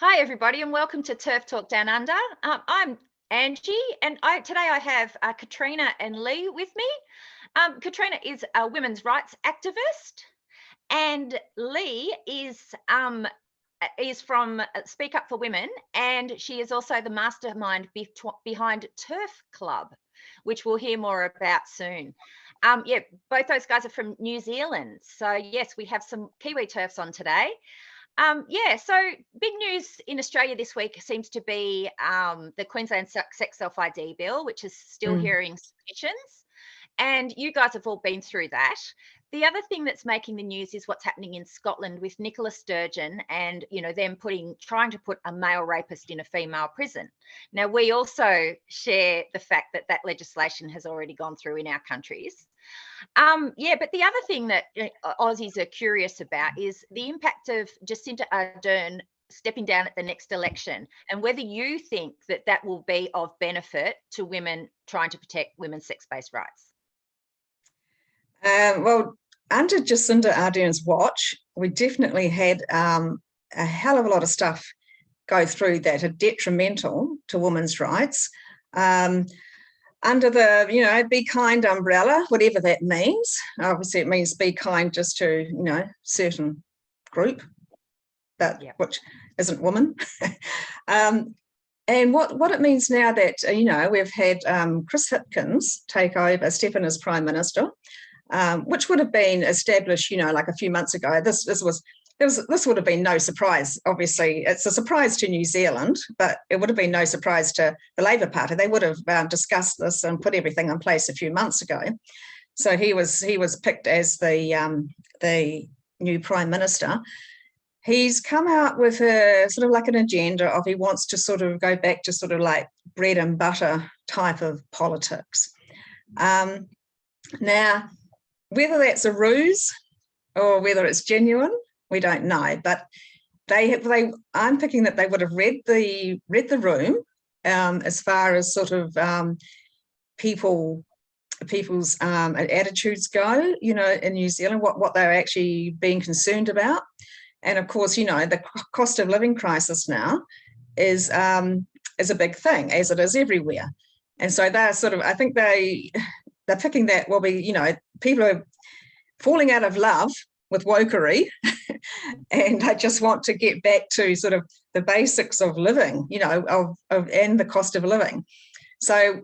Hi, everybody, and welcome to Terf Talk Downunder. I'm Angie, and today I have Katrina and Lee with me. Katrina is a women's rights activist, and Lee is from Speak Up for Women, and she is also the mastermind behind Terf Club, which we'll hear more about soon. Both those guys are from New Zealand. So yes, we have some Kiwi Terfs on today. So big news in Australia this week seems to be the Queensland Sex Self-ID Bill, which is still hearing submissions. And you guys have all been through that. The other thing that's making the news is what's happening in Scotland with Nicola Sturgeon and, them trying to put a male rapist in a female prison. Now, we also share the fact that that legislation has already gone through in our countries. But the other thing that Aussies are curious about is the impact of Jacinda Ardern stepping down at the next election, and whether you think that that will be of benefit to women trying to protect women's sex-based rights. Well, under Jacinda Ardern's watch, we definitely had a hell of a lot of stuff go through that are detrimental to women's rights. Under the, be kind umbrella, whatever that means. Obviously, it means be kind just to, certain group, which isn't women. And what it means now that, we've had Chris Hipkins step in as Prime Minister, which would have been established, like a few months ago. This would have been no surprise. Obviously, it's a surprise to New Zealand, but it would have been no surprise to the Labor Party. They would have discussed this and put everything in place a few months ago. So he was picked as the new Prime Minister. He's come out with a sort of like an agenda of he wants to sort of go back to sort of like bread and butter type of politics. Now, whether that's a ruse or whether it's genuine, we don't know. But I'm thinking that they would have read the room as far as sort of people's attitudes go, in New Zealand, what they're actually being concerned about. And of course, the cost of living crisis now is a big thing, as it is everywhere. And so they're sort of, I think they're picking that will be, people are falling out of love with wokery, and I just want to get back to sort of the basics of living, and the cost of living. So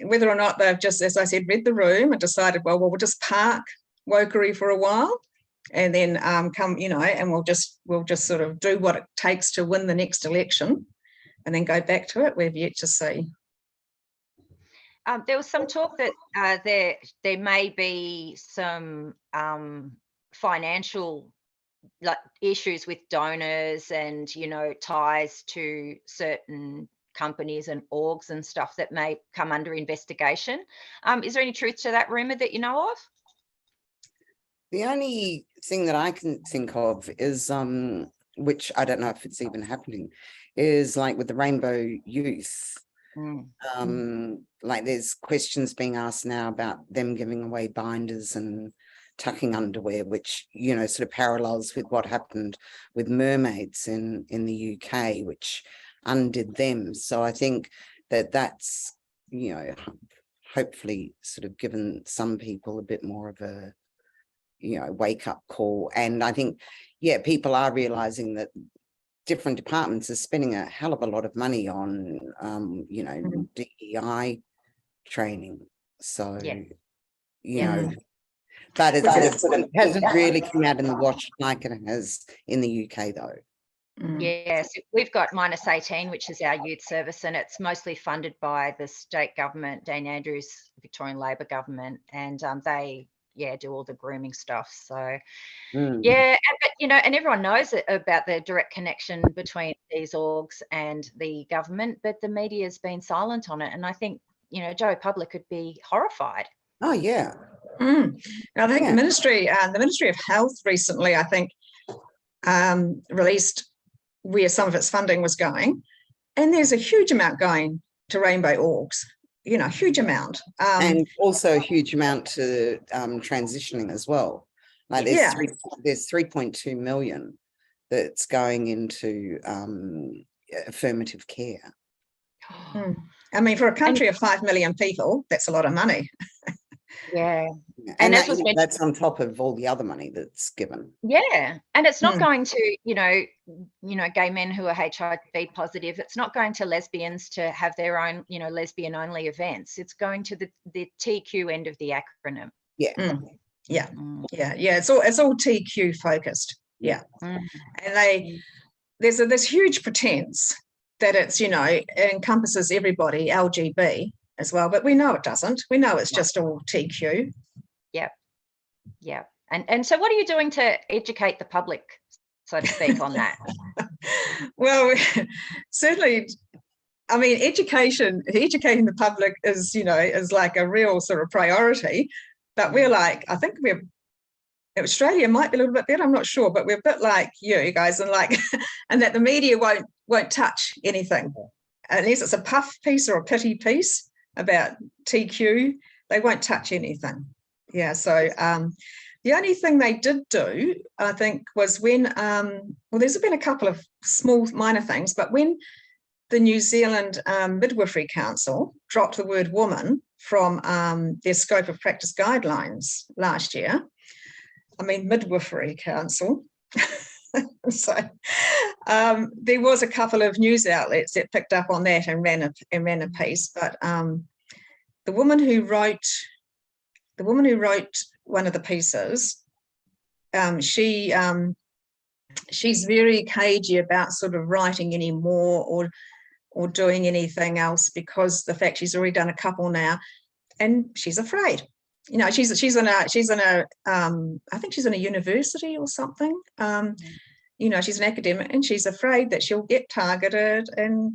whether or not they've just, as I said, read the room and decided, well, we'll just park wokery for a while, and then and we'll just sort of do what it takes to win the next election, and then go back to it. We've yet to see. There was some talk that there may be some financial issues with donors and ties to certain companies and orgs and stuff that may come under investigation. Is there any truth to that rumor that you know of? The only thing that I can think of is which I don't know if it's even happening, is like with the Rainbow Youth. Like there's questions being asked now about them giving away binders and tucking underwear, which sort of parallels with what happened with mermaids in the UK, which undid them. So I think that's hopefully sort of given some people a bit more of a wake up call. And I think people are realizing that different departments are spending a hell of a lot of money on DEI training. So but it hasn't really come out in the wash like it has in the UK, though. Yes, we've got -18, which is our youth service, and it's mostly funded by the state government, Dane Andrews' Victorian Labor government, and they do all the grooming stuff. So but and everyone knows about the direct connection between these orgs and the government, but the media's been silent on it, and I think Joe Public could be horrified. Oh yeah. I think the Ministry of Health recently, I think, released where some of its funding was going, and there's a huge amount going to rainbow orgs, huge amount. And also a huge amount to transitioning as well. Like there's 3.2 million that's going into affirmative care. I mean, for a country of 5 million people, that's a lot of money. Yeah. And that's on top of all the other money that's given. Yeah. And it's not going to, gay men who are HIV positive. It's not going to lesbians to have their own, lesbian only events. It's going to the TQ end of the acronym. Yeah. Yeah. It's all TQ focused. Yeah. And there's this huge pretense that it's, it encompasses everybody, LGB as well, but we know it doesn't. We know it's just all TQ. Yeah. And so what are you doing to educate the public, so to speak, on that? Well, certainly, I mean, educating the public is, is like a real sort of priority, but we're like, I think Australia might be a little bit better, I'm not sure, but we're a bit like you guys, and and that the media won't touch anything unless it's a puff piece or a pity piece about TQ. They won't touch anything. Yeah. So the only thing they did do, I think, was when there's been a couple of small minor things, but when the New Zealand Midwifery Council dropped the word woman from their scope of practice guidelines last year. I mean, Midwifery Council. So there was a couple of news outlets that picked up on that and ran a piece. But the woman who wrote one of the pieces, she's very cagey about sort of writing any more or doing anything else, because the fact she's already done a couple now, and she's afraid. She's in a I think she's in a university or something. She's an academic, and she's afraid that she'll get targeted and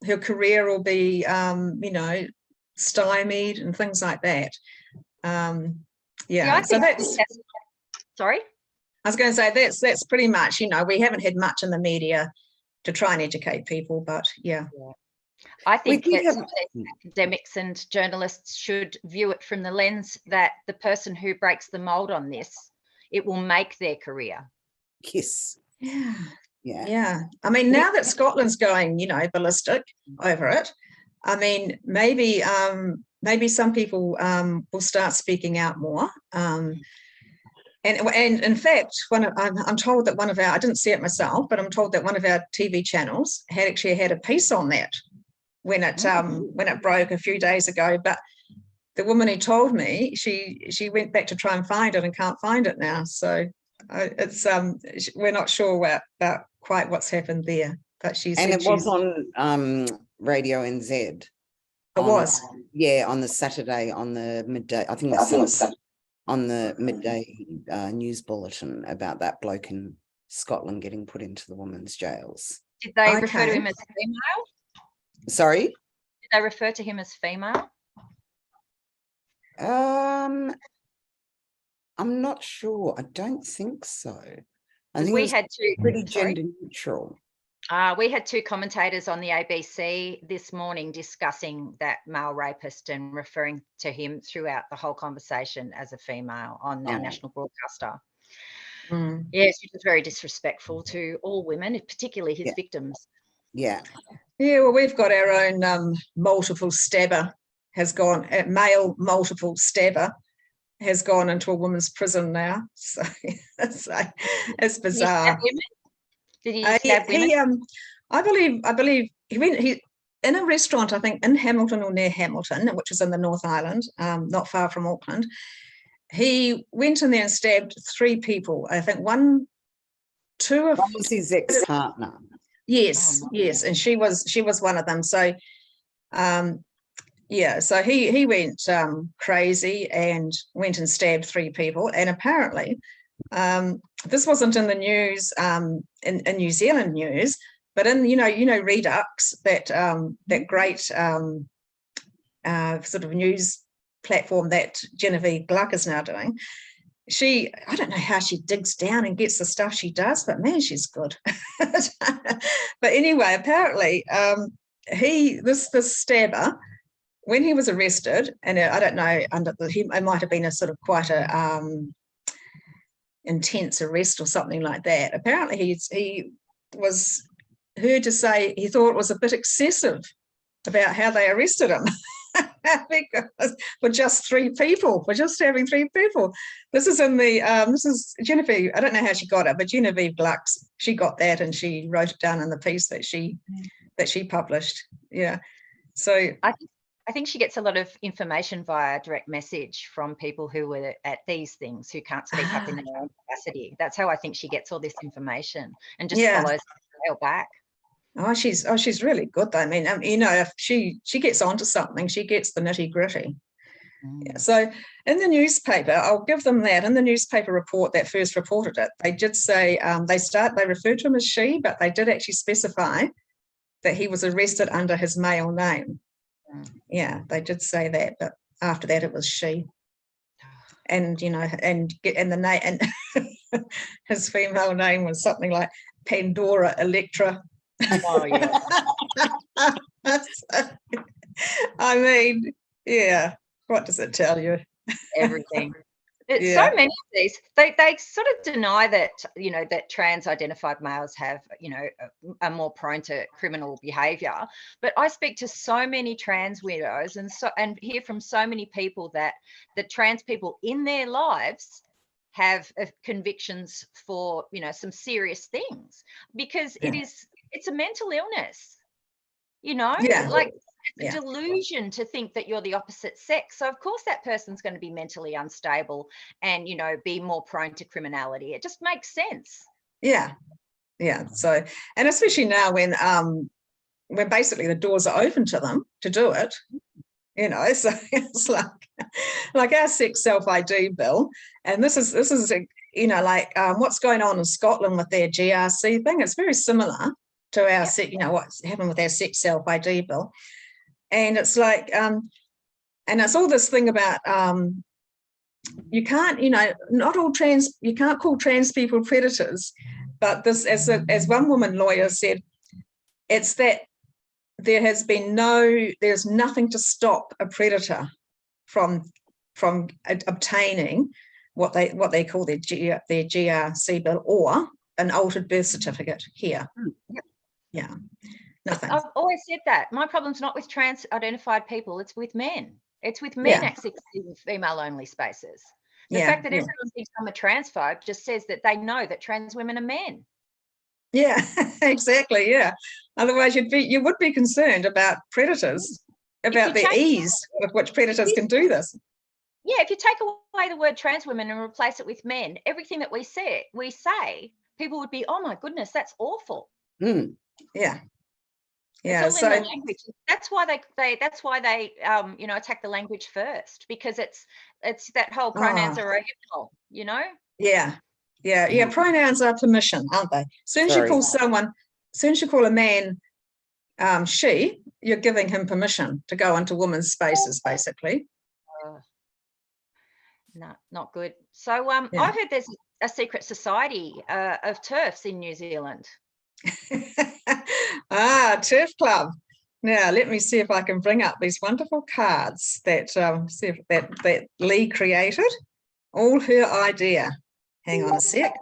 her career will be stymied and things like that. So that's sorry. I was going to say that's pretty much, we haven't had much in the media to try and educate people, but yeah. I think academics and journalists should view it from the lens that the person who breaks the mold on this, it will make their career. Yes. Yeah. I mean, now that Scotland's going, ballistic over it, I mean, maybe some people will start speaking out more. And in fact, I'm told that I didn't see it myself, but I'm told that one of our TV channels had a piece on that when it broke a few days ago. But the woman who told me, she went back to try and find it and can't find it now. So it's we're not sure about quite what's happened there. But it was on Radio NZ. It was. On the Saturday, on the midday. I think that's on the midday news bulletin about that bloke in Scotland getting put into the women's jails. Did they refer to him as female? Sorry? Did they refer to him as female? I'm not sure. I don't think so. I think we had two pretty gender neutral. We had two commentators on the ABC this morning discussing that male rapist and referring to him throughout the whole conversation as a female on our national broadcaster. Yes, which was very disrespectful to all women, particularly his victims. Yeah, well, we've got our own multiple stabber male multiple stabber has gone into a woman's prison now. So it's bizarre. Did he stab women? I believe he went in a restaurant, I think in Hamilton or near Hamilton, which is in the North Island, not far from Auckland. He went in there and stabbed 3 people. I think one was his ex-partner. Yes, and she was one of them. So so he went crazy and went and stabbed 3 people. And apparently, this wasn't in the news, in New Zealand news, but in Redux, that great sort of news platform that Genevieve Gluck is now doing. I don't know how she digs down and gets the stuff she does, but man, she's good. But anyway, apparently, this stabber, when he was arrested, and I don't know, it might have been a sort of quite a intense arrest or something like that. Apparently he was heard to say he thought it was a bit excessive about how they arrested him. Because for just having 3 people. This is in the this is Genevieve. I don't know how she got it, but Genevieve Glux, she got that and she wrote it down in the piece that she published. Yeah. So I think she gets a lot of information via direct message from people who were at these things who can't speak up in their own capacity. That's how I think she gets all this information and just follows the trail back. She's really good though. I mean, if she gets onto something, she gets the nitty gritty. Yeah. So in the newspaper, I'll give them that. In the newspaper report that first reported it, they did say they referred to him as she, but they did actually specify that he was arrested under his male name. Yeah, they did say that, but after that it was she. And and the name and his female name was something like Pandora Electra. Oh yeah. I mean, yeah. What does it tell you? Everything. So many of these, they sort of deny that that trans identified males have are more prone to criminal behaviour. But I speak to so many trans widows and hear from so many people that the trans people in their lives have convictions for some serious things, because it's a mental illness, like it's a delusion to think that you're the opposite sex. So of course that person's going to be mentally unstable and be more prone to criminality. It just makes sense. Yeah. So, and especially now when basically the doors are open to them to do it, so it's like our sex self-ID bill, and this is what's going on in Scotland with their GRC thing. It's very similar to our what's happened with our sex self-ID bill. And it's like, and it's all this thing about you can't, not all you can't call trans people predators, but this, as one woman lawyer said, it's that there's nothing to stop a predator from obtaining what they call their GRC bill or an altered birth certificate here. Yeah. Nothing. I've always said that. My problem's not with trans identified people, it's with men. It's with men accessing female-only spaces. The fact that everyone thinks I'm a transphobe just says that they know that trans women are men. Yeah, exactly, yeah. Otherwise you would be concerned about predators, about the ease with which predators can do this. Yeah, if you take away the word trans women and replace it with men, everything that we say, people would be, oh my goodness, that's awful. Yeah. Yeah, it's all in the language. That's why they attack the language first, because it's that whole pronouns are original, Yeah. Pronouns are permission, aren't they? As soon as you call a man she, you're giving him permission to go into women's spaces, basically. No, not good. So I've heard there's a secret society of TERFs in New Zealand. Terf Club. Now let me see if I can bring up these wonderful cards that that Lee created. All her idea. Hang on a sec.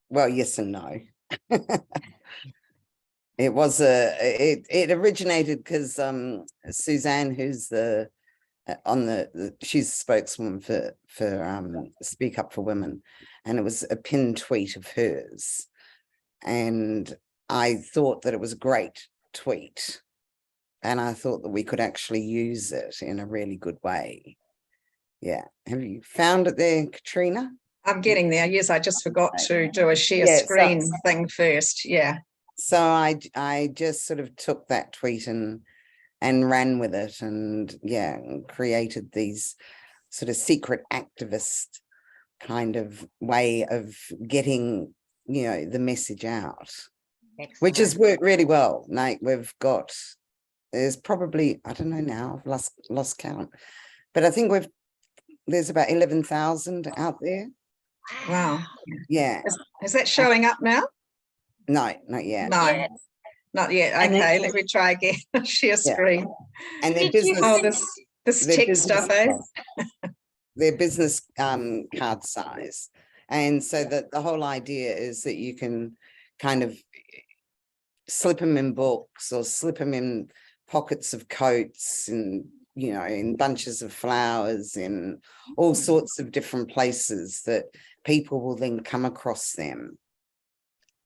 Well, yes and no. It was it originated because Suzanne, who's she's a spokeswoman for Speak Up for Women, and it was a pinned tweet of hers. And I thought that it was a great tweet, and I thought that we could actually use it in a really good way. Yeah. Have you found it there, Katrina? I'm getting there. Yes, I just forgot to do a share screen thing first. Yeah. So I just sort of took that tweet and ran with it, and created these sort of secret activist kind of way of getting the message out. Excellent. Which has worked really well. Like there's probably, I don't know now, I've lost count, but I think there's about 11,000 out there. Wow. Yeah. Is that showing up now? No, not yet. No, not yet. Okay, let me try again. Share screen. And their business. This tech stuff, eh? Their business card size. And so that the whole idea is that you can kind of slip them in books or slip them in pockets of coats and, you know, in bunches of flowers, in all sorts of different places that people will then come across them.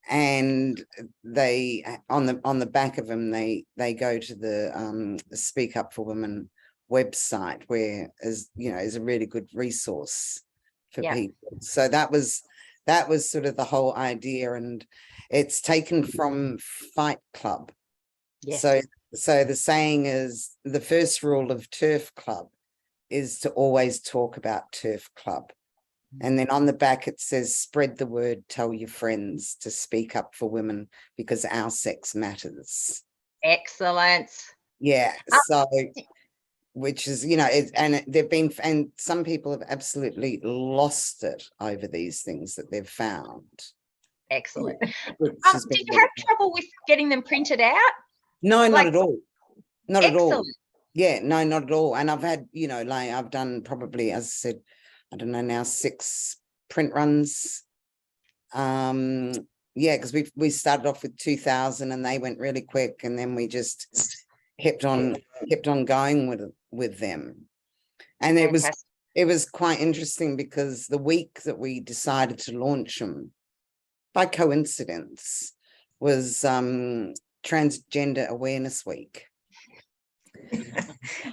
And they, on the back of them, they go to the Speak Up for Women website, where is a really good resource for people. So that was sort of the whole idea, and it's taken from Fight Club. Yes. So the saying is, the first rule of Terf Club is to always talk about Terf Club. And then on the back it says, spread the word, tell your friends to speak up for women because our sex matters. Excellent. Yeah. So, which is, and some people have absolutely lost it over these things that they've found. Excellent. Did you have trouble with getting them printed out? No, not at all. Not excellent. at all. Yeah, no, not at all. And I've had, I've done probably, as I said, I don't know now, 6 print runs. Because we started off with 2,000 and they went really quick, and then we just kept on going with them. And it was quite interesting, because the week that we decided to launch them, by coincidence, was Transgender Awareness Week.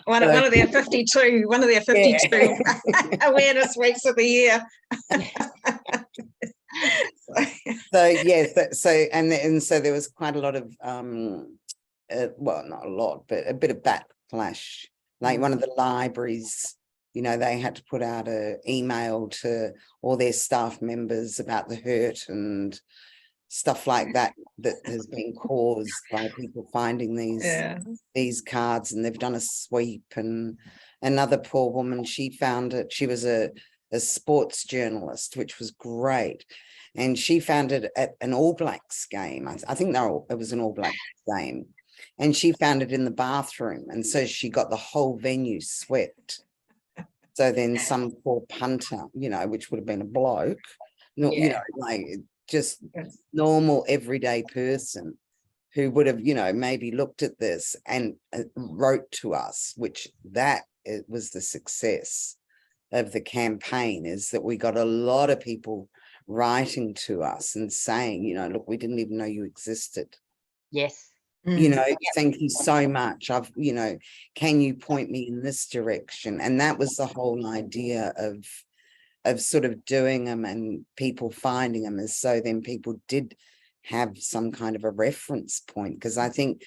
one of their 52 awareness weeks of the year. So there was quite a lot of well, not a lot, but a bit of backlash. Like one of the libraries, they had to put out an email to all their staff members about the hurt and stuff like that has been caused by people finding these cards, and they've done a sweep. And another poor woman, she found it. She was a sports journalist, which was great, and she found it at an All Blacks game. I think it was an All Blacks game, and she found it in the bathroom, and so she got the whole venue swept. So then some poor punter, which would have been a bloke, just normal everyday person who would have, maybe looked at this and wrote to us, which it was the success of the campaign, is that we got a lot of people writing to us and saying, look, we didn't even know you existed. Yes. Thank you so much. Can you point me in this direction? And that was the whole idea of sort of doing them and people finding them, is so then people did have some kind of a reference point. Because I think,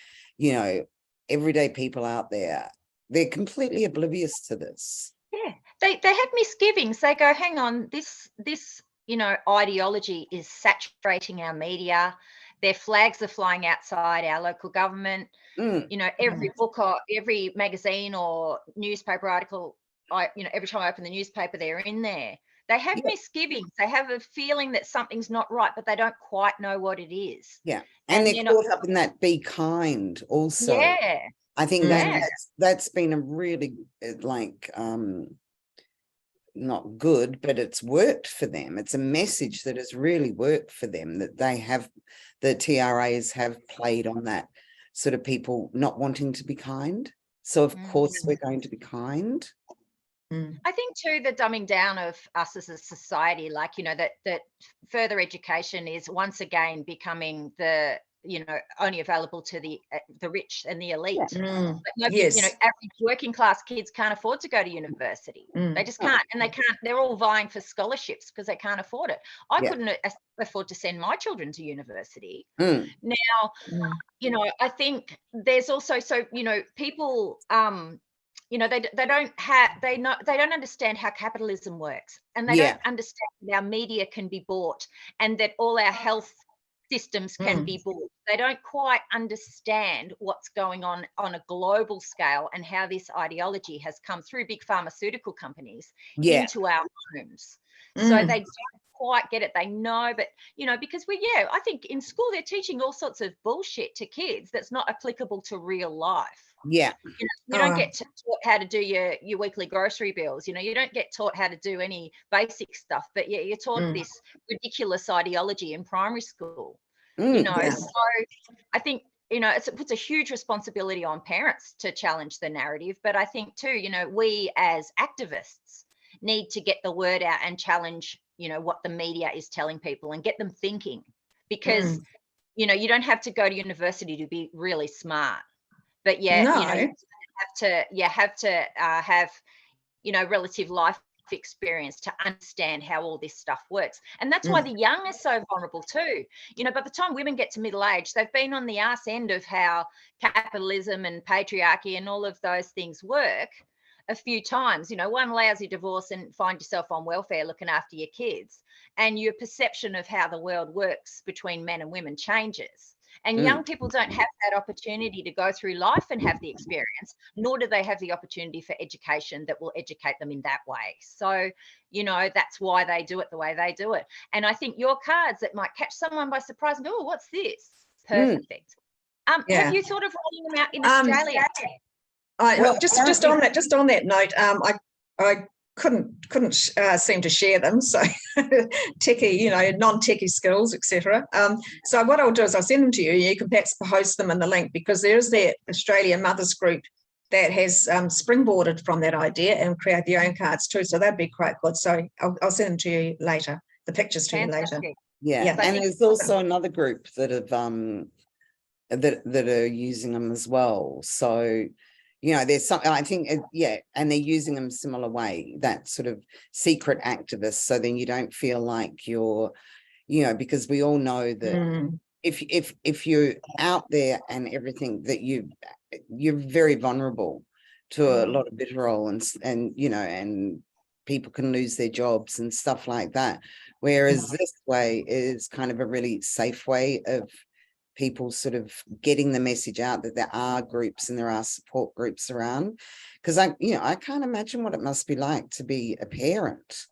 everyday people out there, they're completely oblivious to this. Yeah, they have misgivings. They go, hang on, this ideology is saturating our media. Their flags are flying outside our local government. Every book or every magazine or newspaper article, every time I open the newspaper, they're in there. They have misgivings. They have a feeling that something's not right, but they don't quite know what it is. Yeah, and they're caught up in that be kind also. Yeah. I think that's been a really, not good, but it's worked for them. It's a message that has really worked for them, that the TRAs have played on that sort of people not wanting to be kind. So of course we're going to be kind. I think too, the dumbing down of us as a society, that further education is once again becoming the only available to the rich and the elite. But nobody, average working class kids can't afford to go to university. They just can't, and they're all vying for scholarships because they can't afford it. I couldn't afford to send my children to university. Now, I think there's also, people they don't understand how capitalism works, and they don't understand that our media can be bought and that all our health systems can be bought. They don't quite understand what's going on a global scale and how this ideology has come through big pharmaceutical companies into our homes. So they don't quite get it. They know, but because I think in school they're teaching all sorts of bullshit to kids that's not applicable to real life. Yeah. You don't get taught how to do your weekly grocery bills. You don't get taught how to do any basic stuff, but you're taught this ridiculous ideology in primary school. So I think it puts a huge responsibility on parents to challenge the narrative, but I think too, we as activists need to get the word out and challenge, what the media is telling people and get them thinking, because you don't have to go to university to be really smart, but you have to have relative life experience to understand how all this stuff works. And that's why the young are so vulnerable too. By the time women get to middle age, they've been on the arse end of how capitalism and patriarchy and all of those things work a few times. One lousy divorce and find yourself on welfare looking after your kids, and your perception of how the world works between men and women changes. And young people don't have that opportunity to go through life and have the experience, nor do they have the opportunity for education that will educate them in that way. So, that's why they do it the way they do it. And I think your cards that might catch someone by surprise and go, oh, what's this? Perfect. Have you thought of rolling them out in Australia? Just on that note, I couldn't seem to share them, so techie, non-techie skills, etc. So what I'll do is I'll send them to you. You can perhaps post them in the link, because there is that Australian Mothers group that has springboarded from that idea and create their own cards too. So that'd be quite good. So I'll send them to you later. The pictures to you later. Yeah, and there's also another group that have that are using them as well. So. There's something, I think, and they're using them similar way, that sort of secret activists. So then you don't feel like you're, because we all know that if you're out there and everything, that you're very vulnerable to a lot of vitriol and people can lose their jobs and stuff like that. Whereas this way is kind of a really safe way of people sort of getting the message out that there are groups and there are support groups around. Because I can't imagine what it must be like to be a parent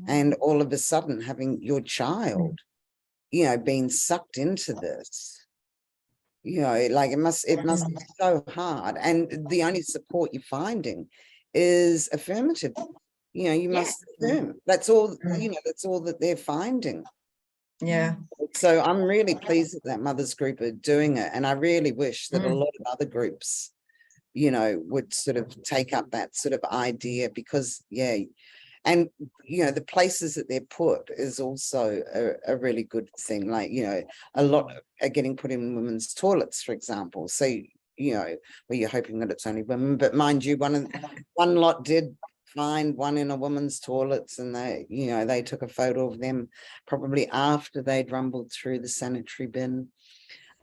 and all of a sudden having your child, being sucked into this. Like it must be so hard. And the only support you're finding is affirmative. You must affirm. That's all, that's all that they're finding. Yeah. So I'm really pleased that Mothers group are doing it. And I really wish that a lot of other groups, would sort of take up that sort of idea, because, and, the places that they're put is also a really good thing. Like, a lot are getting put in women's toilets, for example. So, where you're hoping that it's only women, but mind you, one lot did find one in a woman's toilets, and they took a photo of them probably after they'd rumbled through the sanitary bin,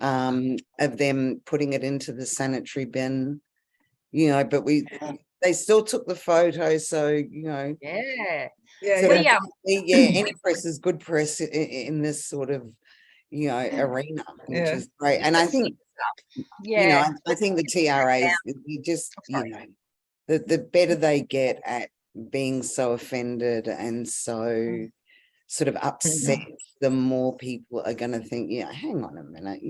of them putting it into the sanitary bin, but they still took the photo. So, any press is good press in this sort of, arena, which is great. And I think, I think the TRAs, you just, the better they get at being so offended and so sort of upset, the more people are going to think, hang on a minute,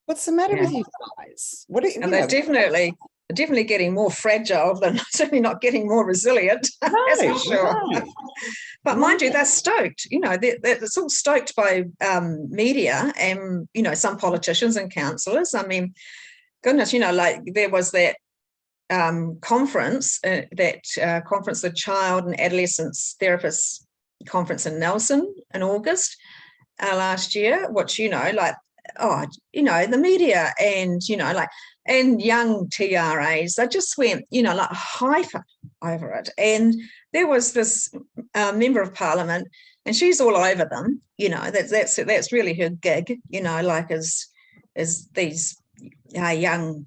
what's the matter with you guys? And they're definitely getting more fragile than certainly not getting more resilient. That's for sure. But mind you, they're stoked. It's all stoked by media and some politicians and councillors. I mean, goodness, like there was that conference, conference, the Child and Adolescence Therapists Conference in Nelson in August last year, which, the media and, and young TRAs, they just went, like hyper over it. And there was this member of parliament, and she's all over them, that's really her gig, like as these young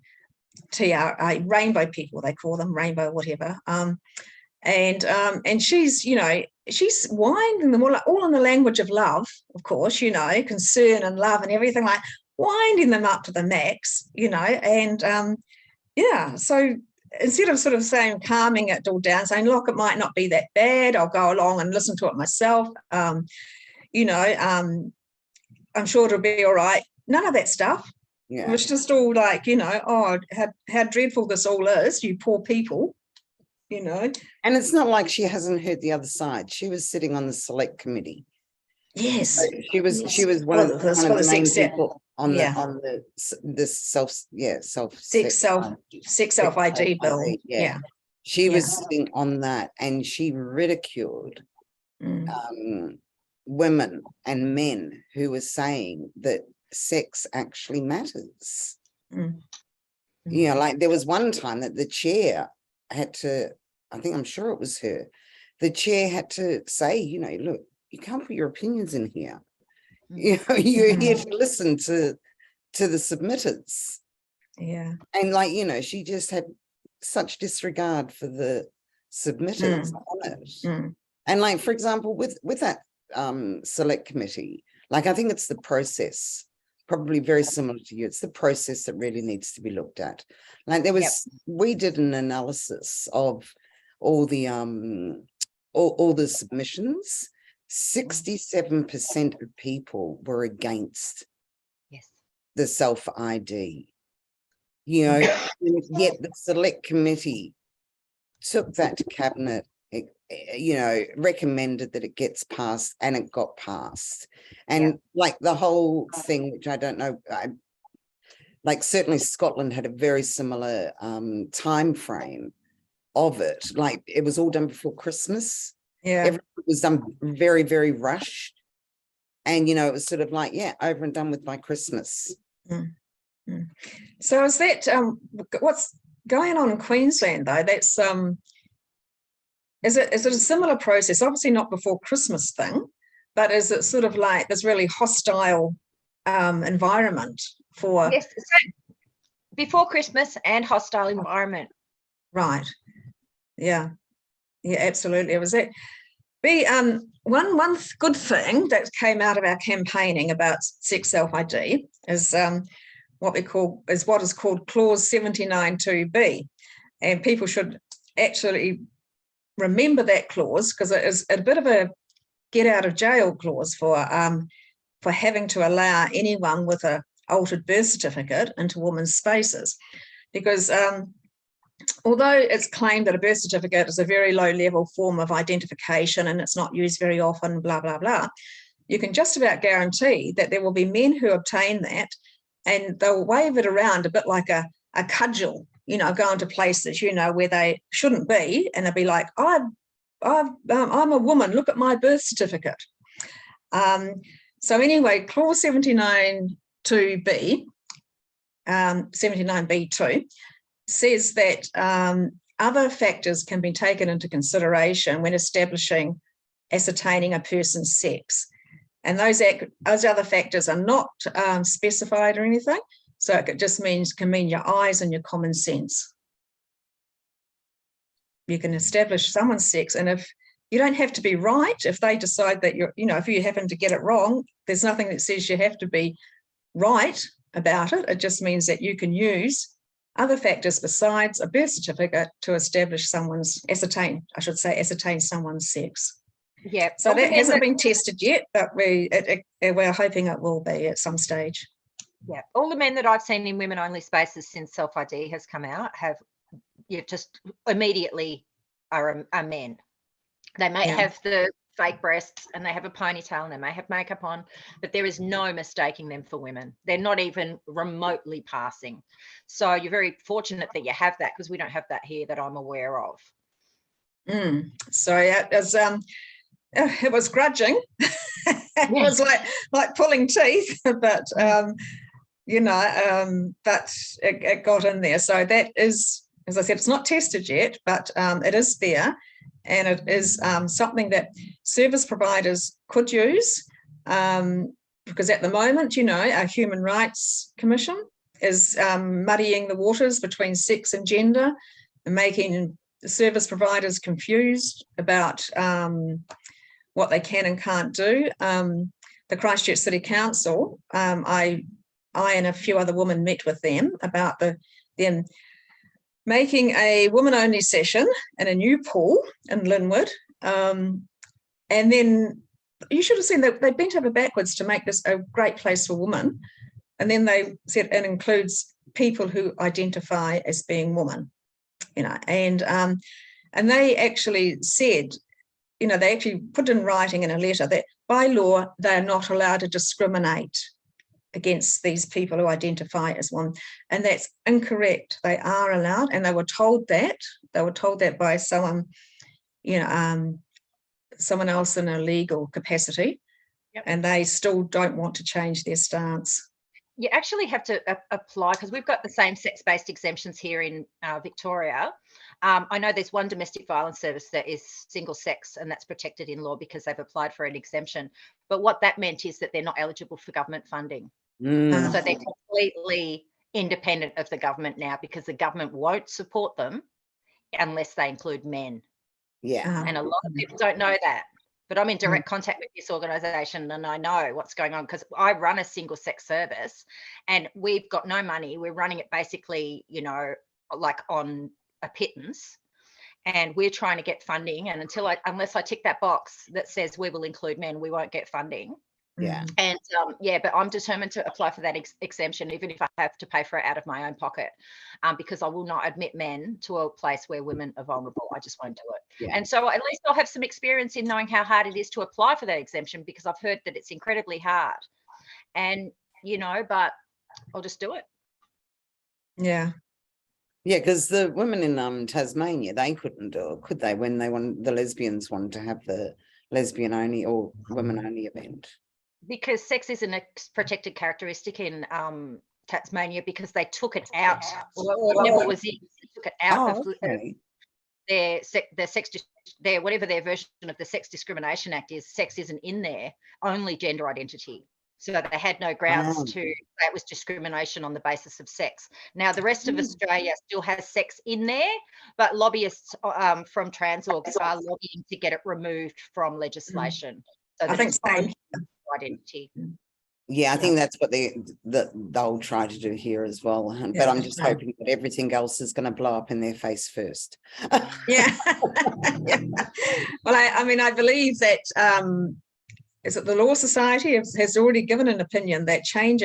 TRA, rainbow people, they call them, rainbow whatever, and she's she's winding them all in the language of love, of course, concern and love and everything, like winding them up to the max, and so instead of sort of saying, calming it all down, saying, look, it might not be that bad, I'll go along and listen to it myself, I'm sure it'll be all right. None of that stuff. Yeah. It was just all like, oh, how dreadful this all is, you poor people, And it's not like she hasn't heard the other side. She was sitting on the select committee. Yes. So she was one of the main people on the self ID bill. Yeah. She was sitting on that, and she ridiculed women and men who were saying that sex actually matters. Like there was one time that the chair had to, I'm sure it was her, the chair had to say, look, you can't put your opinions in here. You're here to listen to the submitters. Yeah. And she just had such disregard for the submitters on it. And for example, with that select committee, I think it's the process, probably very similar to you. It's the process that really needs to be looked at. We did an analysis of all the all the submissions. 67% of people were against the self-ID. Yet the select committee took that to cabinet, recommended that it gets passed, and it got passed. And the whole thing, which I don't know, certainly Scotland had a very similar time frame of it. It was all done before Christmas. Yeah, everything was done very, very rushed, and it was sort of over and done with by Christmas. So is that what's going on in Queensland though? That's is it a similar process? Obviously not before Christmas thing, but is it sort of this really hostile environment for? Yes, so before Christmas and hostile environment. Right. Yeah, absolutely. It was that. One good thing that came out of our campaigning about sex self-ID is what is called Clause 79(2)B, and people should actually remember that clause, because it is a bit of a get out of jail clause for having to allow anyone with a altered birth certificate into women's spaces, because although it's claimed that a birth certificate is a very low-level form of identification and it's not used very often, blah, blah, blah, you can just about guarantee that there will be men who obtain that and they'll wave it around a bit like a cudgel, going to places, where they shouldn't be, and they'll be like, I'm a woman, look at my birth certificate. So anyway, Clause 79(2)B, 79(b)(2), says that other factors can be taken into consideration when ascertaining a person's sex. And those other factors are not specified or anything. So it just can mean your eyes and your common sense. You can establish someone's sex, and if you don't have to be right, if they decide that if you happen to get it wrong, there's nothing that says you have to be right about it. It just means that you can use other factors besides a birth certificate to ascertain someone's sex. Yeah. So that hasn't been tested yet, but we're hoping it will be at some stage. Yeah. All the men that I've seen in women-only spaces since self-ID has come out have just immediately are men. They may have the fake breasts and they have a ponytail and they may have makeup on, but there is no mistaking them for women. They're not even remotely passing. So you're very fortunate that you have that, because we don't have that here that I'm aware of. So it was grudging. It was like pulling teeth, but but it got in there. So that is, as I said, it's not tested yet, but it is there. And it is something that service providers could use, because at the moment, our Human Rights Commission is muddying the waters between sex and gender and making service providers confused about what they can and can't do. The Christchurch City Council, I and a few other women met with them about them making a woman-only session in a new pool in Linwood. And then you should have seen that they bent over backwards to make this a great place for women. And then they said it includes people who identify as being women, and they actually said, they actually put in writing in a letter that by law, they are not allowed to discriminate against these people who identify as women. And that's incorrect. They are allowed, and they were told that. They were told that by someone, someone else in a legal capacity, and they still don't want to change their stance. You actually have to apply, because we've got the same sex-based exemptions here in Victoria. I know there's one domestic violence service that is single sex, and that's protected in law because they've applied for an exemption. But what that meant is that they're not eligible for government funding. So they're completely independent of the government now, because the government won't support them unless they include men. Yeah. And a lot of people don't know that. But I'm in direct contact with this organisation, and I know what's going on, because I run a single sex service and we've got no money. We're running it basically, like on a pittance, and we're trying to get funding. And unless I tick that box that says we will include men, we won't get funding. Yeah. And but I'm determined to apply for that exemption, even if I have to pay for it out of my own pocket, because I will not admit men to a place where women are vulnerable. I just won't do it. Yeah. And so at least I'll have some experience in knowing how hard it is to apply for that exemption, because I've heard that it's incredibly hard. And, but I'll just do it. Yeah. Yeah, because the women in Tasmania, they couldn't do it, could they, when the lesbians wanted to have the lesbian only or women only event? Because sex isn't a protected characteristic in Tasmania, because they took it out. Well, it never was in. They took it out of their whatever their version of the Sex Discrimination Act is. Sex isn't in there, only gender identity. So they had no grounds to say it was discrimination on the basis of sex. Now, the rest of Australia still has sex in there, but lobbyists from Transorgs are lobbying to get it removed from legislation. So I think same. Identity. Yeah, I think that's what they'll try to do here as well. But I'm just hoping that everything else is going to blow up in their face first. Yeah. Well, I believe that is it the Law Society has already given an opinion that trying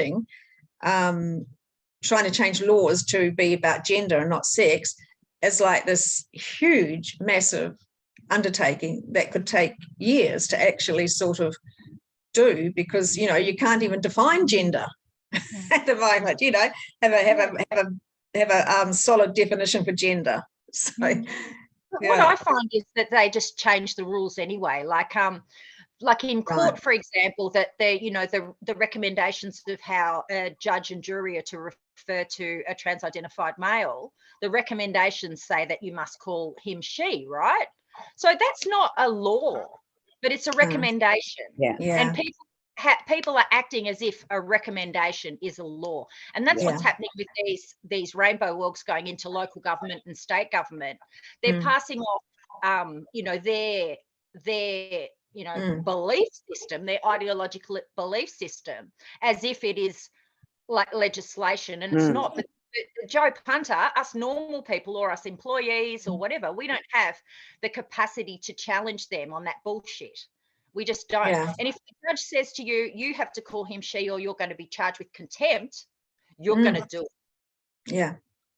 to change laws to be about gender and not sex is like this huge, massive undertaking that could take years to actually sort of do, because you can't even define gender at the moment. Have a solid definition for gender. So what I find is that they just change the rules anyway. Like in court, for example, that the recommendations of how a judge and jury are to refer to a trans-identified male, the recommendations say that you must call him she, right? So that's not a law, but it's a recommendation. And people are acting as if a recommendation is a law, and that's what's happening with these rainbow walks going into local government and state government. They're passing off their belief system, their ideological belief system, as if it is like legislation, and it's not. But Joe Punter, us normal people or us employees or whatever, we don't have the capacity to challenge them on that bullshit. We just don't. And if the judge says to you, you have to call him she, or you're going to be charged with contempt, you're going to do it. Yeah.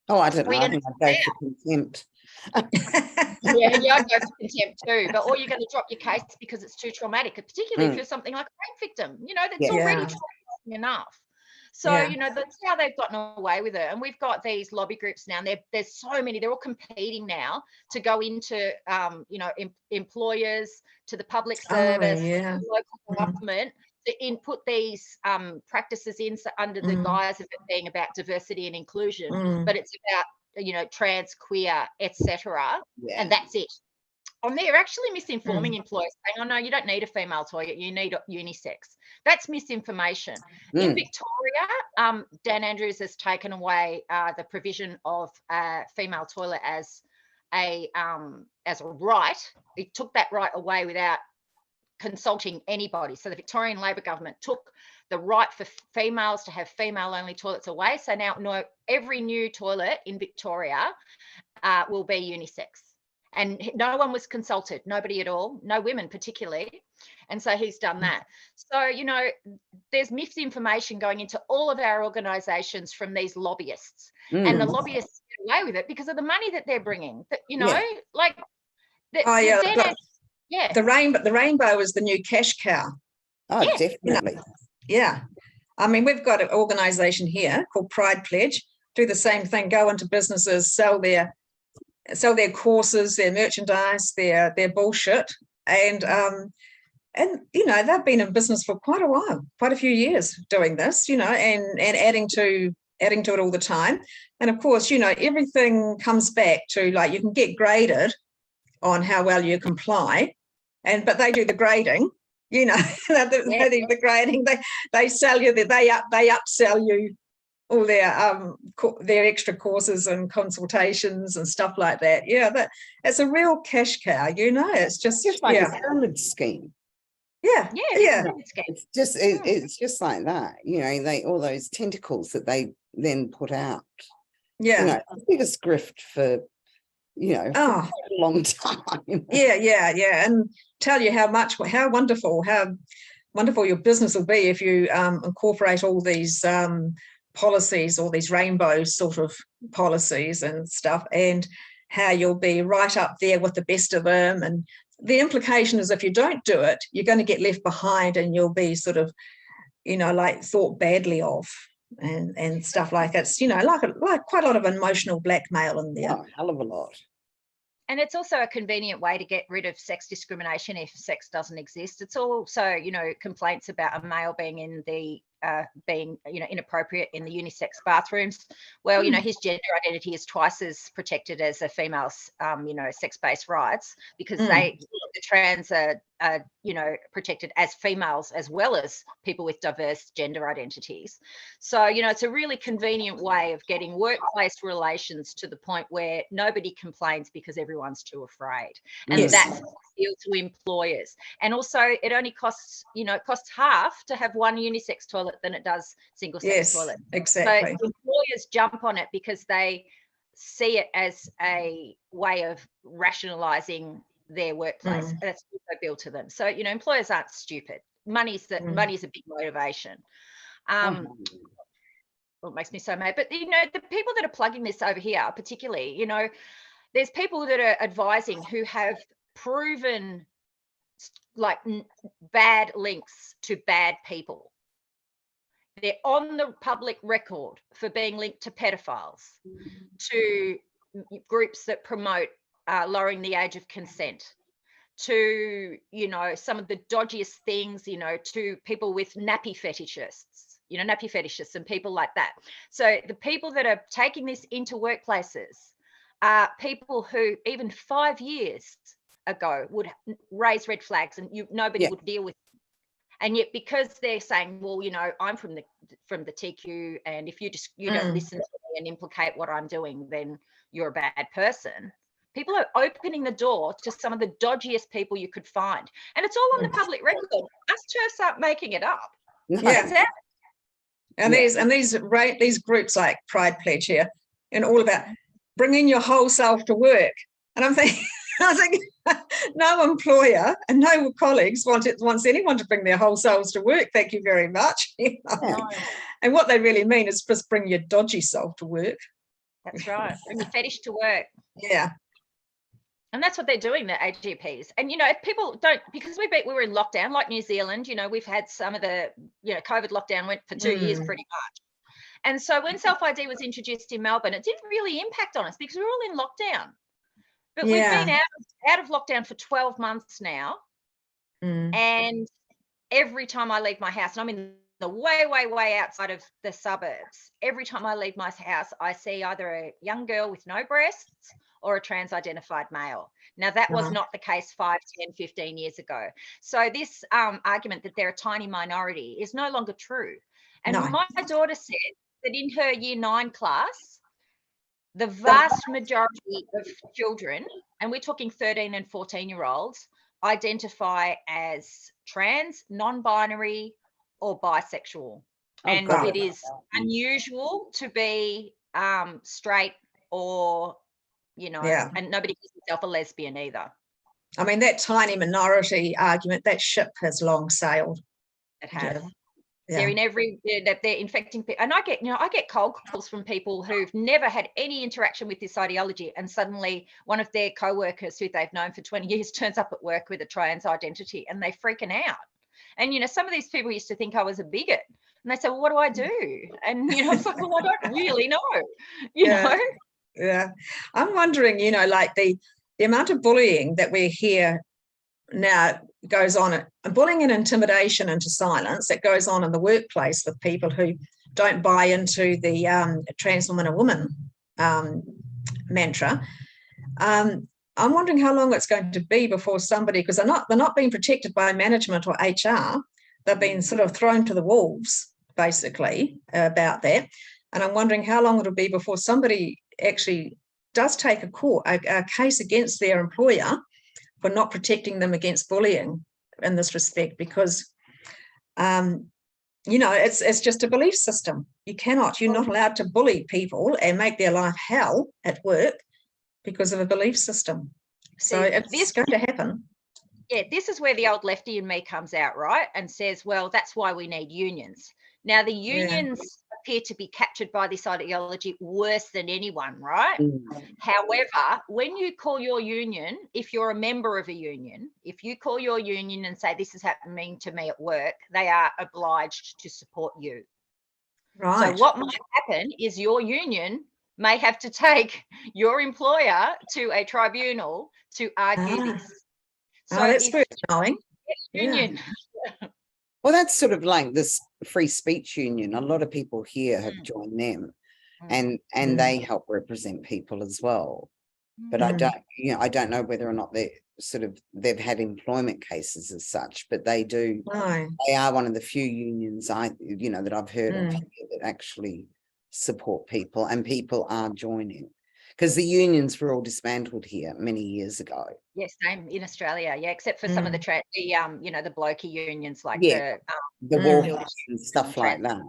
Oh, I don't know. I think I'd go for contempt. I'd go for contempt too. But or you're going to drop your case because it's too traumatic, particularly if you're something like a rape victim, that's already traumatic enough. So, that's how they've gotten away with it. And we've got these lobby groups now, and there's so many, they're all competing now to go into, employers, to the public service, local government, to input these practices in under the guise of it being about diversity and inclusion, but it's about, trans, queer, etc. And that's it. And they're actually misinforming employers, saying, oh, no, you don't need a female toilet, you need unisex. That's misinformation. In Victoria, Dan Andrews has taken away the provision of a female toilet as a right. He took that right away without consulting anybody. So the Victorian Labor government took the right for females to have female-only toilets away. So now every new toilet in Victoria will be unisex. And no one was consulted, nobody at all, no women particularly. And so he's done that. So, you know, there's misinformation going into all of our organisations from these lobbyists. And the lobbyists get away with it because of the money that they're bringing. You know, like... The rainbow is the new cash cow. Oh, definitely. Yeah. I mean, we've got an organisation here called Pride Pledge, do the same thing, go into businesses, sell their courses, their merchandise, their bullshit. And you know, they've been in business for quite a while, quite a few years doing this, you know, and adding to it all the time. And of course, you know, everything comes back to, like, you can get graded on how well you comply, but they do the grading, you know. They do the grading. They sell you they upsell you all their extra courses and consultations and stuff like that. Yeah, it's a real cash cow, you know. It's just like a pyramid scheme. Yeah. It's just like that, you know. All those tentacles that they then put out. Yeah, you know, the biggest grift for, you know, for a long time. Yeah, and tell you how wonderful your business will be if you incorporate all these policies, all these rainbow sort of policies and stuff, and how you'll be right up there with the best of them. And the implication is, if you don't do it, you're going to get left behind, and you'll be sort of, you know, like, thought badly of and stuff like it's, you know, like quite a lot of emotional blackmail in there. Oh, hell of a lot. And it's also a convenient way to get rid of sex discrimination if sex doesn't exist. It's also, you know, complaints about a male being in the inappropriate in the unisex bathrooms. Well, you know, his gender identity is twice as protected as a female's, you know, sex-based rights, because the trans are, you know, protected as females as well as people with diverse gender identities. So, you know, it's a really convenient way of getting workplace relations to the point where nobody complains because everyone's too afraid. And that's the appeal to employers. And also, it only costs, you know, it costs half to have one unisex toilet than it does single sex toilet. Exactly. So employers jump on it because they see it as a way of rationalizing their workplace. And that's also built to them. So, you know, employers aren't stupid. Money's a big motivation. Well, it makes me so mad. But, you know, the people that are plugging this over here, particularly, you know, there's people that are advising who have proven, like, bad links to bad people. They're on the public record for being linked to pedophiles, to groups that promote lowering the age of consent, to, you know, some of the dodgiest things, you know, to people with nappy fetishists and people like that. So the people that are taking this into workplaces are people who even 5 years ago would raise red flags and nobody would deal with. And yet, because they're saying, well, you know, I'm from the TQ, and if you just, you don't listen to me and implicate what I'm doing, then you're a bad person. People are opening the door to some of the dodgiest people you could find. And it's all on the public record. Us Terfs aren't making it up. Yeah. And these groups like Pride Pledge here, and all about bringing your whole self to work. And I'm thinking, no employer and no colleagues wants anyone to bring their whole selves to work. Thank you very much. You know? And what they really mean is just bring your dodgy self to work. That's right. Bring your fetish to work. Yeah. And that's what they're doing, the AGPs. And, you know, if people don't, because we were in lockdown, like New Zealand, you know, we've had some of the, you know, COVID lockdown went for 2 years pretty much. And so when self-ID was introduced in Melbourne, it didn't really impact on us because we were all in lockdown. But we've been out of lockdown for 12 months now. And every time I leave my house, and I'm in the way outside of the suburbs, every time I leave my house, I see either a young girl with no breasts or a trans-identified male. Now, that was not the case 5, 10, 15 years ago. So this argument that they're a tiny minority is no longer true. And my daughter said that in her year 9 class, the vast majority of children, and we're talking 13 and 14-year-olds, identify as trans, non-binary, or bisexual. Oh, And God. it is unusual to be straight or, you know, Yeah. and nobody calls themselves a lesbian either. I mean, that tiny minority argument, that ship has long sailed. It has. Yeah. They're in every, that they're infecting people. And I get cold calls from people who've never had any interaction with this ideology, and suddenly one of their co-workers who they've known for 20 years turns up at work with a trans identity, and they're freaking out. And, you know, some of these people used to think I was a bigot, and they say, well, what do I do? And, you know, I was like, well, I don't really know, you know? Yeah. I'm wondering, you know, like the amount of bullying that we hear now goes on, bullying and intimidation into silence that goes on in the workplace with people who don't buy into the trans woman or woman mantra. I'm wondering how long it's going to be before somebody, because they're not being protected by management or HR. They've been sort of thrown to the wolves, basically, about that. And I'm wondering how long it'll be before somebody actually does take a case against their employer for not protecting them against bullying in this respect, because you know, it's just a belief system. You're not allowed to bully people and make their life hell at work because of a belief system. So it's going to happen. Yeah, this is where the old lefty in me comes out, right? And says, well, that's why we need unions. Now, the unions appear to be captured by this ideology worse than anyone, right? However, when you call your union, if you're a member of a union, if you call your union and say, this is happening to me at work, they are obliged to support you. Right. So what might happen is your union may have to take your employer to a tribunal to argue this. So that's worth knowing. Union. Well, that's sort of like this free speech union. A lot of people here have joined them, and they help represent people as well. But I don't know whether or not they've had employment cases as such, but they do. No. They are one of the few unions that I've heard of here that actually support people, and people are joining, because the unions were all dismantled here many years ago. Yes, same in Australia, except for some of the the blokey unions, like the walkers and stuff like that.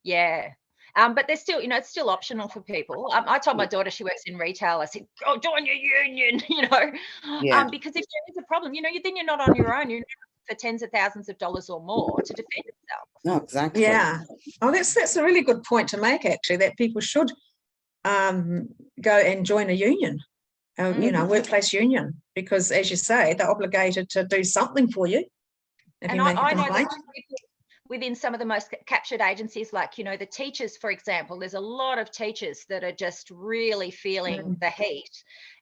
Yeah. But there's still, it's still optional for people. I told my daughter, she works in retail, I said, go join your union, because if there is a problem, then you're not on your own. You're for tens of thousands of dollars or more to defend yourself. No, exactly. Yeah. Oh, that's a really good point to make, actually, that people should go and join a union, workplace union, because, as you say, they're obligated to do something for you. And I know that within some of the most captured agencies, like, the teachers, for example, there's a lot of teachers that are just really feeling the heat.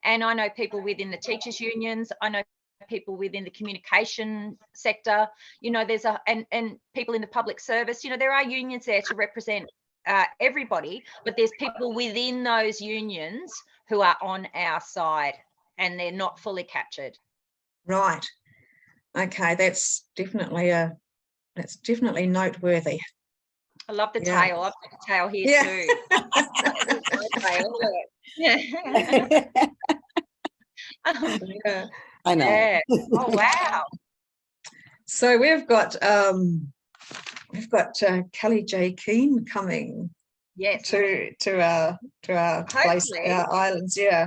And I know people within the teachers unions, I know people within the communication sector, there's and people in the public service, there are unions there to represent everybody, but there's people within those unions who are on our side, and they're not fully captured. Right. Okay, that's definitely noteworthy. I love the tail. I've got a tail here too. I know. Yeah. Oh wow. So we've got Kelly J. Keane coming. Yes. To our place, our islands. Yeah.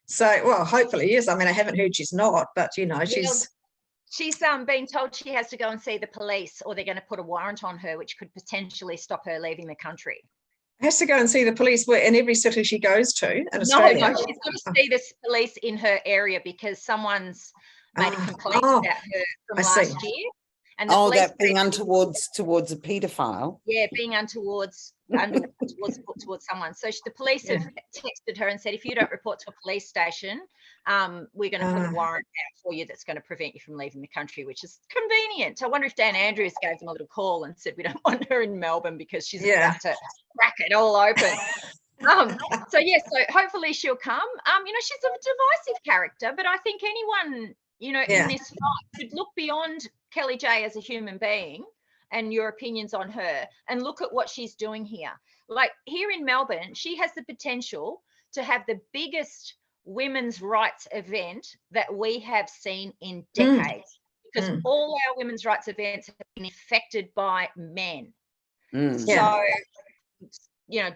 So, well, hopefully, yes. I mean, I haven't heard she's not, but she's been told she has to go and see the police, or they're going to put a warrant on her, which could potentially stop her leaving the country. Has to go and see the police in every city she goes to in Australia. No, she's got to see the police in her area because someone's made a complaint about her from last year. And that being towards a paedophile. Yeah, being towards someone. So the police have texted her and said, if you don't report to a police station, we're going to put a warrant out for you that's going to prevent you from leaving the country, which is convenient. So I wonder if Dan Andrews gave them a little call and said, we don't want her in Melbourne because she's about to crack it all open. So hopefully she'll come. She's a divisive character, but I think anyone, in this fight could look beyond Kelly J as a human being and your opinions on her and look at what she's doing here. Like here in Melbourne, she has the potential to have the biggest women's rights event that we have seen in decades. because all our women's rights events have been affected by men. Mm. So, you know,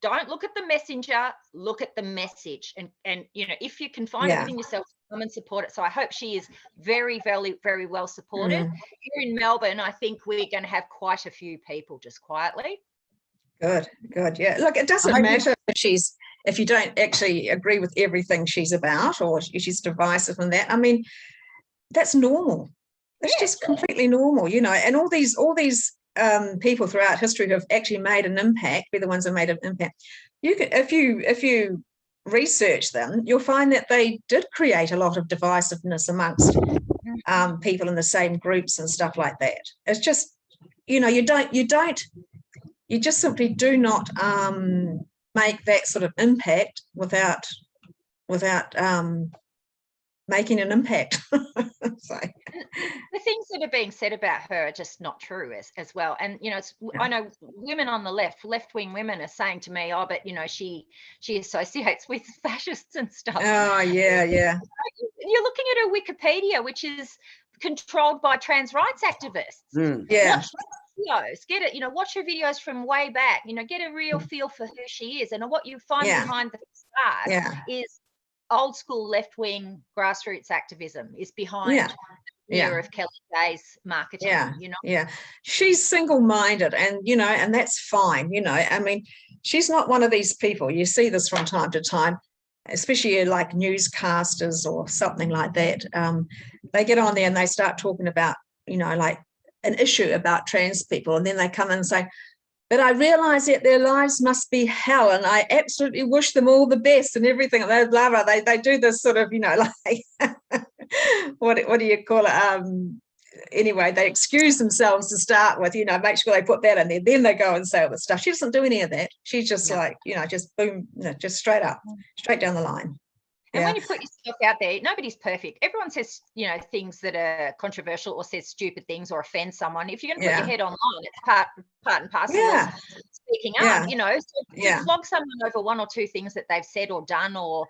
don't look at the messenger, look at the message. And you know, if you can find it within yourself, come and support it. So I hope she is very, very, very well supported. Here in Melbourne, I think we're going to have quite a few people just quietly. Good. Yeah. Look, it doesn't matter if you don't actually agree with everything she's about, or she's divisive and that. I mean, that's normal. It's just completely normal, you know. And all these people throughout history who have actually made an impact, be the ones who made an impact. You can, if you research them, you'll find that they did create a lot of divisiveness amongst people in the same groups and stuff like that. It's just, you know, you just simply do not make that sort of impact without making an impact. So. The things that are being said about her are just not true as well. And, you know, I know women on the left-wing women are saying to me, oh, but, you know, she associates with fascists and stuff. Oh, yeah. You're looking at her Wikipedia, which is controlled by trans rights activists. Yeah. Watch videos, get it, you know, watch her videos from way back, you know, get a real feel for who she is. And what you find behind the facade is old school left-wing grassroots activism is behind the era of Kelly Day's marketing, you know. Yeah, she's single-minded, and you know, and that's fine, you know. I mean, she's not one of these people. You see this from time to time, especially like newscasters or something like that. They get on there and they start talking about, you know, like an issue about trans people, and then they come in and say, but I realise that their lives must be hell, and I absolutely wish them all the best and everything. Blah, blah, blah. They do this sort of, you know, like what do you call it? Anyway, they excuse themselves to start with, you know, make sure they put that in there. Then they go and say all the stuff. She doesn't do any of that. She's just like, you know, just boom, you know, just straight up, straight down the line. And when you put yourself out there, nobody's perfect. Everyone says, you know, things that are controversial or says stupid things or offend someone. If you're going to put your head online, it's part and parcel of speaking up, you know. So to flog someone over one or two things that they've said or done or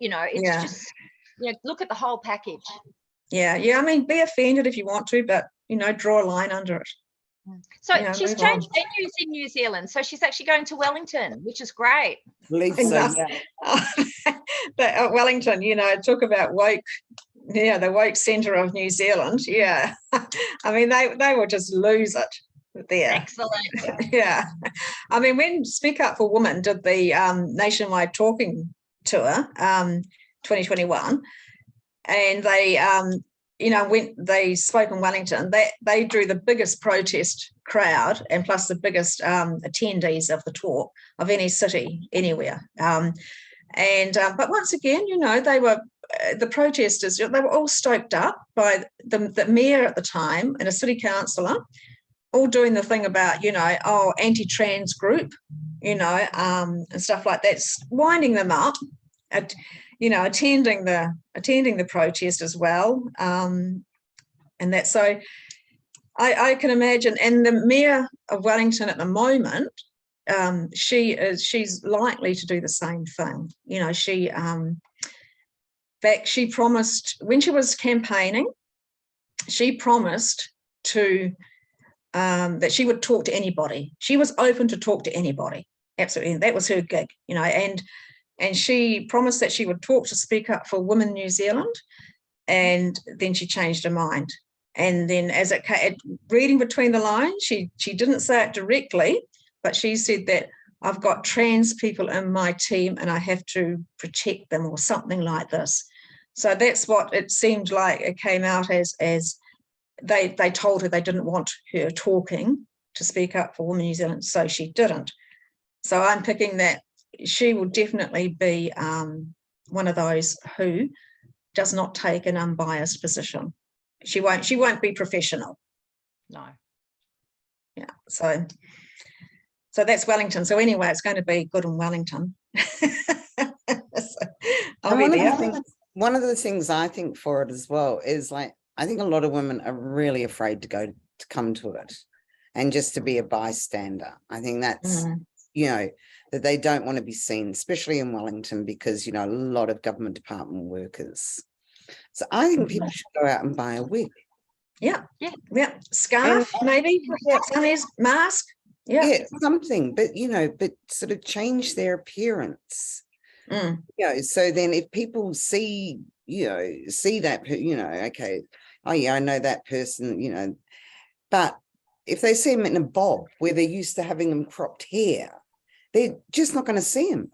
you know, it's just, you know, look at the whole package. Yeah. I mean, be offended if you want to, but, you know, draw a line under it. So she's changed venues in New Zealand. So she's actually going to Wellington, which is great. Wellington, you know, talk about woke, the woke centre of New Zealand. Yeah. I mean, they will just lose it there. Excellent. Yeah. I mean, when Speak Up for Women did the nationwide talking tour, 2021, and they you know, when they spoke in Wellington, they drew the biggest protest crowd and plus the biggest attendees of the talk of any city anywhere. But once again, you know, they were the protesters. They were all stoked up by the mayor at the time and a city councillor, all doing the thing about, you know, anti-trans group, you know, and stuff like that, winding them up. You know, attending the protest as well, and that. So I can imagine. And the mayor of Wellington at the moment, she's likely to do the same thing. You know, she promised when she was campaigning, she promised to that she would talk to anybody. She was open to talk to anybody. Absolutely, that was her gig. You know, and she promised that she would talk to Speak Up for Women New Zealand, and then she changed her mind. And then as it came, reading between the lines, she didn't say it directly, but she said that I've got trans people in my team and I have to protect them or something like this. So that's what it seemed like it came out as they told her they didn't want her talking to Speak Up for Women New Zealand, so she didn't. So I'm picking that she will definitely be one of those who does not take an unbiased position. She won't be professional. No. Yeah. So that's Wellington. So anyway, it's going to be good in Wellington. One of the things I think for it as well is, like, I think a lot of women are really afraid to come to it and just to be a bystander. I think that's, you know, that they don't want to be seen, especially in Wellington, because, you know, a lot of government department workers. So I think people should go out and buy a wig Yeah. Yeah. Yeah. Scarf, maybe. Sunny's mask. Yeah. Yeah, something, but but sort of change their appearance. So then if people see, see that, okay, oh yeah, I know that person, but if they see them in a bob where they're used to having them cropped hair, they're just not going to see them.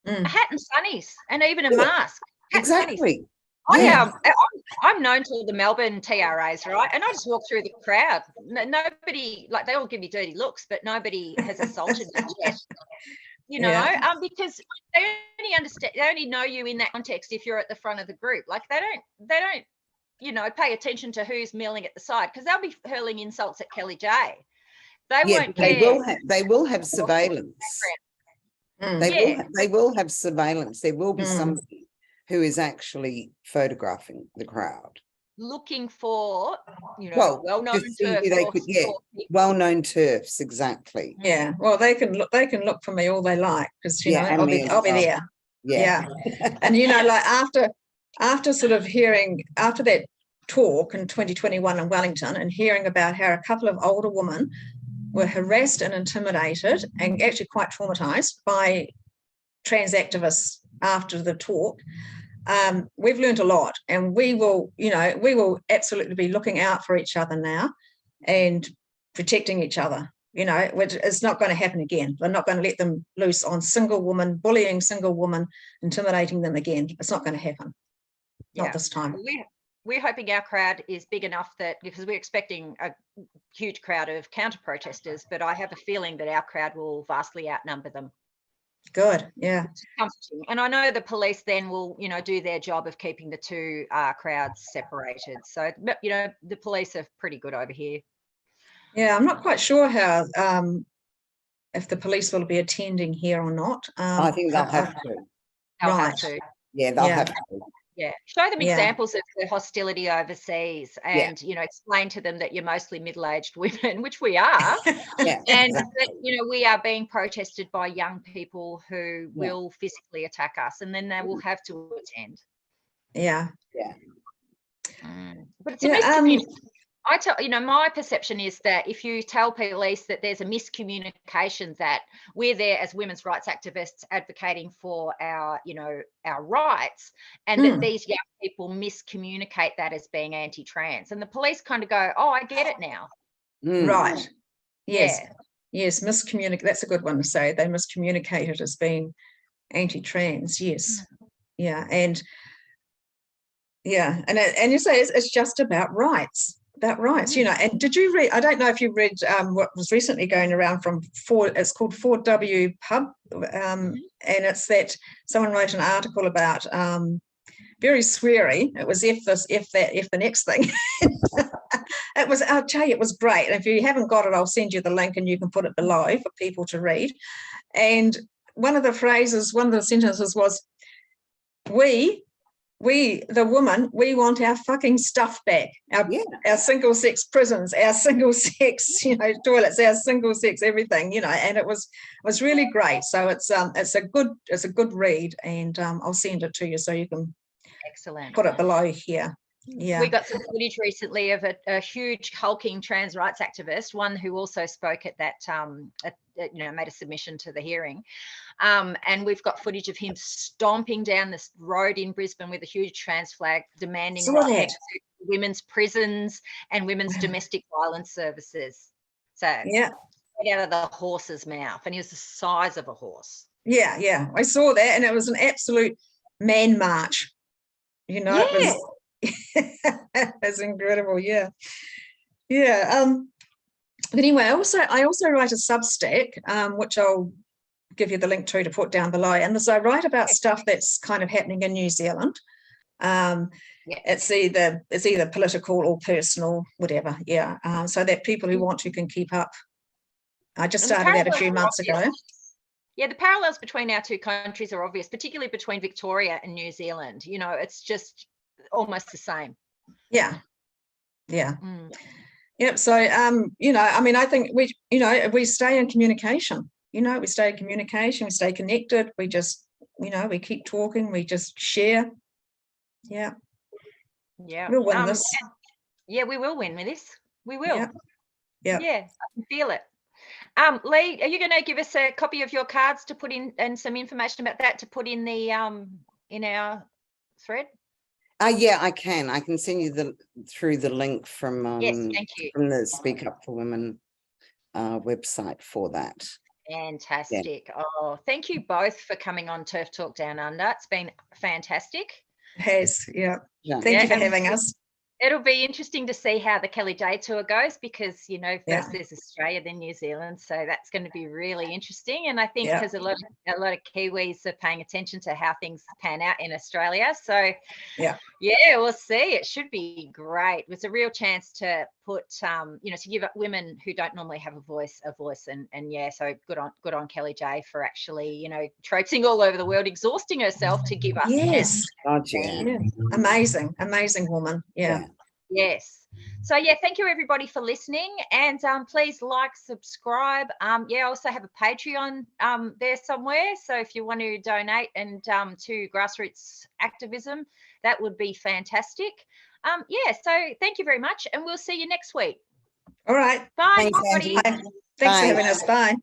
A hat and sunnies, and even a mask. Exactly. I'm known to all the Melbourne TRAs, right? And I just walk through the crowd. Nobody, like, they all give me dirty looks, but nobody has assaulted me yet. Because they only understand, they only know you in that context if you're at the front of the group. Like, they don't pay attention to who's milling at the side, because they'll be hurling insults at Kelly J. They won't care. They will have surveillance. They will have surveillance. There will be somebody who is actually photographing the crowd, looking for, well-known well-known TERFs, exactly. Yeah. Well, they can look for me all they like, because I'll be there. Yeah. And like after sort of hearing after that talk in 2021 in Wellington, and hearing about how a couple of older women were harassed and intimidated and actually quite traumatized by trans activists after the talk, we've learned a lot, and we will absolutely be looking out for each other now and protecting each other, which is not going to happen again. We're not going to let them loose on single woman, bullying single woman, intimidating them again. It's not going to happen. Not this time. We're hoping our crowd is big enough that, because we're expecting a huge crowd of counter protesters, but I have a feeling that our crowd will vastly outnumber them. Good. Yeah. And I know the police then will, do their job of keeping the two crowds separated. So, the police are pretty good over here. Yeah, I'm not quite sure how, if the police will be attending here or not. I think they'll have to. They'll have to. Yeah, they'll have to. Yeah, show them examples of the hostility overseas, and explain to them that you're mostly middle-aged women, which we are, and that we are being protested by young people who will physically attack us, and then they will have to attend. Yeah. But it's a miscommunication. I tell my perception is that if you tell police that there's a miscommunication, that we're there as women's rights activists advocating for our rights, and that these young people miscommunicate that as being anti-trans, and the police kind of go, "Oh, I get it now." Right. Yes. Yeah. Yes. Miscommunicate. That's a good one to say. They miscommunicate it as being anti-trans. Yes. Yeah. And you say it's just about rights. And did you read, I don't know if you read what was recently going around from it's called 4W Pub, and it's that someone wrote an article about, very sweary, it was if the next thing. It was, I'll tell you, it was great. And if you haven't got it, I'll send you the link and you can put it below for people to read. And one of the sentences was, we, the woman, we want our fucking stuff back. Our single sex prisons, our single sex, toilets, our single sex everything, and it was really great. So it's a good read, and I'll send it to you so you can put it below here. Yeah. We got some footage recently of a huge hulking trans rights activist, one who also spoke at that, made a submission to the hearing. And we've got footage of him stomping down this road in Brisbane with a huge trans flag, demanding rights to women's prisons and women's domestic violence services. So right out of the horse's mouth, and he was the size of a horse. Yeah, I saw that, and it was an absolute man march. It was it's incredible. Yeah. But anyway, I also write a Substack, which I'll give you the link to put down below. And so I write about stuff that's kind of happening in New Zealand. It's either political or personal, whatever. So that people who want to can keep up. I just started that a few months ago. Yeah, the parallels between our two countries are obvious, particularly between Victoria and New Zealand. It's just almost the same. Yeah. Yep. So I think we stay in communication. We stay in communication, we stay connected, we just we keep talking, we just share. We'll win this. Yeah, we will win with this. We will. Yeah. Yeah. Yeah, I can feel it. Lee, are you going to give us a copy of your cards to put in, and some information about that to put in the in our thread? Yeah, I can send you through the link from Yes, thank you. from the Speak Up for Women website for that. Fantastic. Oh, thank you both for coming on Terf Talk Down Under. It's been fantastic. It has. Yeah. Yeah. Thank you for and having us. It'll be interesting to see how the Kelly Day tour goes, because, you know, Yeah. first there's Australia, then New Zealand. So that's going to be really interesting. And I think Yeah. because a lot of Kiwis are paying attention to how things pan out in Australia. So Yeah. yeah, we'll see. It should be great. It's a real chance to put, you know, to give women who don't normally have a voice. And yeah, so good on Kelly J for actually, you know, traipsing all over the world, exhausting herself to give us. Yes. God, yeah. Yeah. Amazing woman. Yeah. Yes. So yeah, thank you everybody for listening, and please like, subscribe. Yeah, I also have a Patreon there somewhere. So if you want to donate and to Grassroots activism, that would be fantastic. Yeah, so thank you very much, and we'll see you next week. All right. Bye, Thanks, everybody. Angie. Thanks Bye. for having us. Bye.